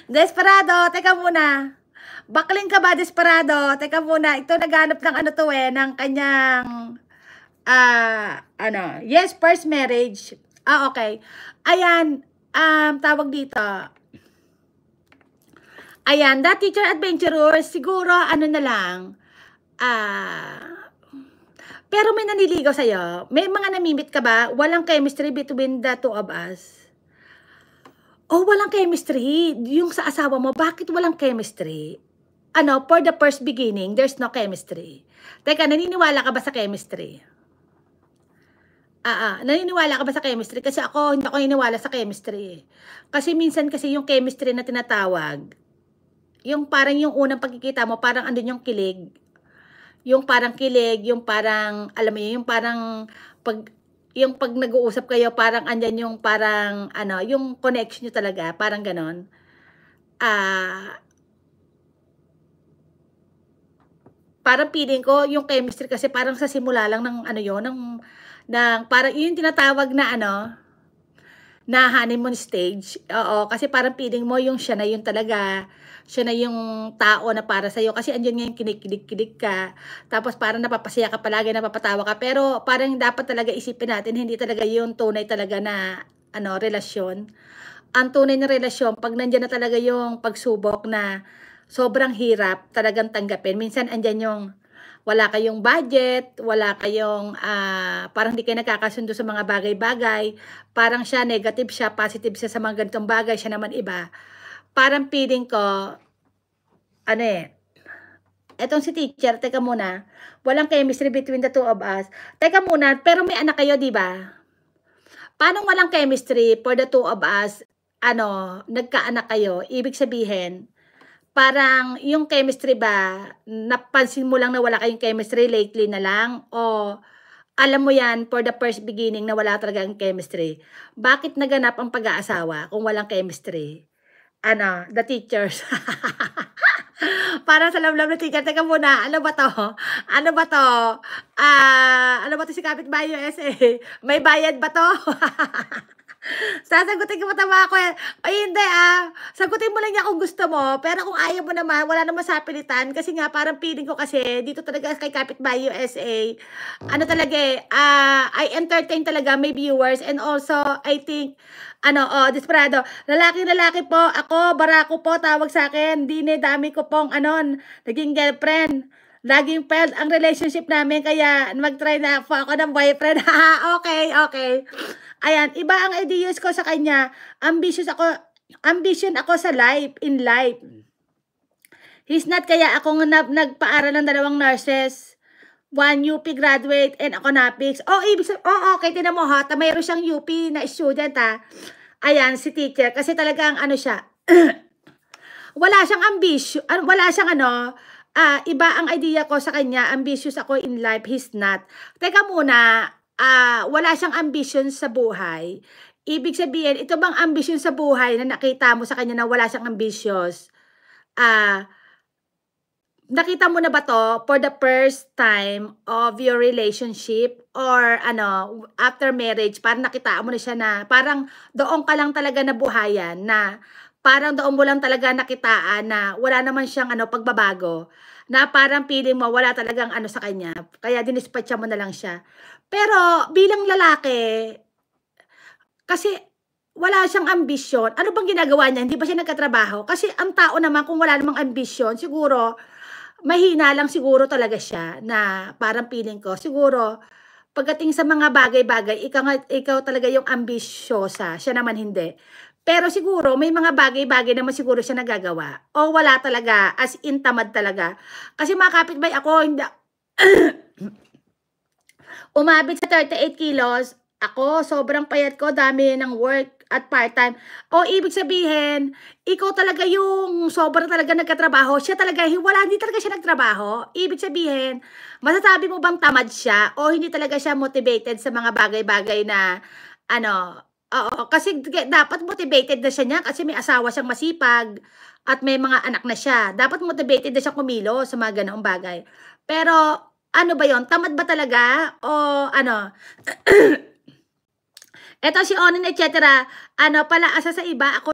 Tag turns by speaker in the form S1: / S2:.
S1: Desperado, teka muna. Bakling ka ba, Desperado? Teka muna, ito naghanap ng ano to ng kanyang, yes, first marriage. Okay. Ayan, tawag dito. Ayan, that teacher adventurer, siguro, ano na lang, pero may naniligaw sa'yo. May mga namimit ka ba? Walang chemistry between the two of us. Oh, walang chemistry. Yung sa asawa mo, bakit walang chemistry? For the first beginning, there's no chemistry. Teka, naniniwala ka ba sa chemistry? Naniniwala ka ba sa chemistry? Kasi ako, hindi ako naniniwala sa chemistry. Kasi minsan kasi yung chemistry na tinatawag, yung parang yung unang pagkikita mo, parang andun yung kilig. Yung parang kilig, yung parang, alam mo yun, yung parang, yung pag nag-uusap kayo, parang andyan yung parang, yung connection nyo talaga, parang ganon. Parang feeling ko, yung chemistry kasi parang sa simula lang ng, parang yun tinatawag na, na honeymoon stage. Oo, kasi parang feeling mo yung siya na yun talaga. Siya na yung tao na para sa'yo. Kasi andyan nga yung kinikilig-kilig ka. Tapos parang napapasaya ka palagi, napapatawa ka. Pero parang dapat talaga isipin natin, hindi talaga yung tunay talaga na relasyon. Ang tunay na relasyon, pag nandyan na talaga yung pagsubok na sobrang hirap talagang tanggapin. Minsan andyan yung wala kayong budget, wala kayong, parang di kayo nagkakasundo sa mga bagay-bagay. Parang siya, negative siya, positive siya sa mga ganitong bagay, siya naman iba. Parang feeling ko, etong si teacher, teka muna, walang chemistry between the two of us. Teka muna, pero may anak kayo, di ba? Paano walang chemistry for the two of us, nagkaanak kayo? Ibig sabihin, parang yung chemistry ba, napansin mo lang na wala kayong chemistry lately na lang? O alam mo yan for the first beginning na wala talagang chemistry? Bakit naganap ang pag-aasawa kung walang chemistry? The teachers. Parang sa love na teacher. Teka muna, ano ba to? Ano ba to? Ano ba to si Kapitbahay USA? May bayad ba to? Sasagutin ko matama ako ay hindi sagutin mo lang niya kung gusto mo, pero kung ayaw mo naman, wala naman sa pilitan, kasi nga parang feeling ko kasi, dito talaga kay Kapitbahay USA, talaga I entertain talaga my viewers, and also, I think, Desperado, lalaki po, ako, Barako po, tawag sa akin, dami ko pong, naging girlfriend, laging failed ang relationship namin, kaya mag-try na po ako ng boyfriend. Okay. Ayan, iba ang ideas ko sa kanya. Ambition ako sa life, in life. He's not, kaya ako nagpaaral ng 2 nurses. 1 UP graduate and ako na-fix. Okay, tinan mo ha, mayroon siyang UP na student Ayan, si teacher, kasi talagang siya, wala siyang ambition, wala siyang iba ang idea ko sa kanya, ambitious ako in life, he's not. Teka muna, wala siyang ambition sa buhay. Ibig sabihin, ito bang ambition sa buhay na nakita mo sa kanya na wala siyang ambitious? Nakita mo na ba to for the first time of your relationship or after marriage, parang nakita mo na siya na parang doon ka lang talaga nabuhayan, na parang doon mo lang talaga nakitaan na wala naman siyang pagbabago, na parang feeling mo wala talagang sa kanya, kaya dinispatcha mo na lang siya. Pero bilang lalaki, kasi wala siyang ambisyon, ano bang ginagawa niya? Hindi ba siya nagkatrabaho? Kasi ang tao naman kung wala namang ambisyon, siguro mahina lang siguro talaga siya, na parang feeling ko, siguro, pagdating sa mga bagay-bagay, ikaw talaga yung ambisyosa, siya naman hindi. Pero siguro, may mga bagay-bagay naman siguro siya nagagawa. O wala talaga, as in tamad talaga. Kasi mga kapitbahay ako, hindi, umabot sa 38 kilos, ako, sobrang payat ko, dami ng work at part-time. O ibig sabihin, ikaw talaga yung sobrang talaga nagkatrabaho. Siya talaga, hindi talaga siya nagtrabaho. Ibig sabihin, masasabi mo bang tamad siya o hindi talaga siya motivated sa mga bagay-bagay na, kasi dapat motivated na siya niya kasi may asawa siyang masipag at may mga anak na siya. Dapat motivated na siya kumilo sa mga ganoong bagay. Pero, ano ba yon? Tamad ba talaga? O Eto si Onin, etc. Palaasa sa iba, ako